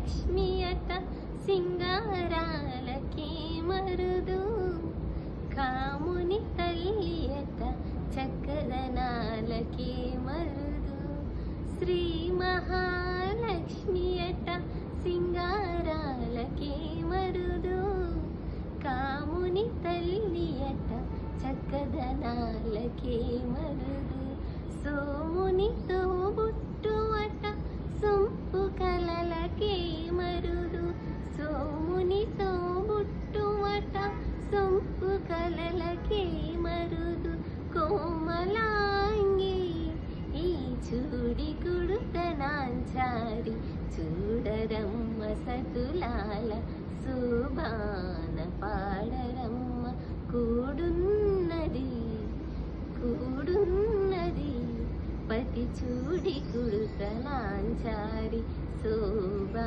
మహాలక్ష్మి అట సింగారాలకే మరుదు, కాముని తల్లి అట చక్కదనాలకే మరుదు. శ్రీ మహాలక్ష్మి అట సింగారాలకే మరుదు, కాముని తల్లి అట చక్కదనాలకే మరుదు. సోమునితో బుట్టువట సొంపు కలలకే మరుదు, సోమునితో బుట్టువట సొంపు కలలకే మరుదు. కోమలాంగి ఈ చూడి కుడుతనాంచారి, చూడరమ్మ సతులాల శోభాన పాడరమ్మ. కూడున్నది పతి చూడి కుడుతనాంచారి శోభా